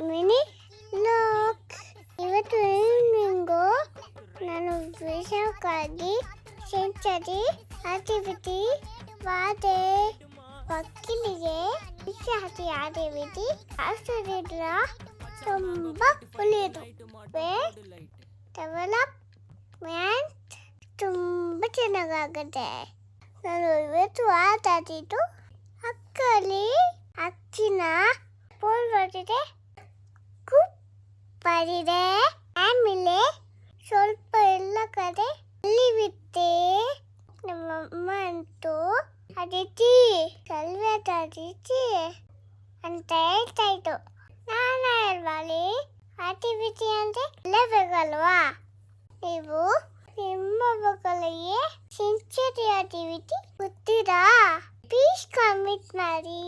Mini lock. ಇವತ್ತು evening ನಾನು ವಿಷಯಕ್ಕಾಗಿ ಸೆಂಚರಿ ಆಕ್ಟಿವಿಟಿ ವಾದೆ ವಕೀಲಿಗೆ ವಿಷಯ ಆಕ್ಟಿವಿಟಿ ಆಸ್ಟ್ರೇಲಿಯಾ ತುಂಬ ಒಳ್ಳೆಯದು. ಡೆವಲಪ್ಮೆಂಟ್ ತುಂಬ ಚೆನ್ನಾಗಾಗುತ್ತೆ. ನಾನು ಇವತ್ತು ಆಟಾಡಿದ್ದು ಅಕ್ಕಲ್ಲಿ ಅಕ್ಕಿನ ಪೋಲ್ ಮಾಡಿದೆ, ಕುಪ್ ಮಾಡಿದೆ. ಆಮೇಲೆ ಸ್ವಲ್ಪ ಎಲ್ಲ ಕಡೆ ಅಲ್ಲಿ ಬಿಟ್ಟೆ. ನಮ್ಮಮ್ಮ ಅಂತೂ ಅದಿತಿ ಸಲ್ವೆ ಅದಿತಿ ಅಂತ ಹೇಳ್ತಾ ಇತ್ತು. ನಾನು ಹೇಳ್ಬಾಲಿ ಆಕ್ಟಿವಿಟಿ ಅಂದರೆ ಎಲ್ಲ ಬೇಕಲ್ವಾ? ನೀವು ನಿಮ್ಮ ಮಕ್ಕಳಿಗೆ ಸೆಂಚುರಿ ಆಕ್ಟಿವಿಟಿ ಗೊತ್ತಿರಾ? ಪ್ಲೀಸ್ ಕಮೆಂಟ್ ಮಾಡಿ.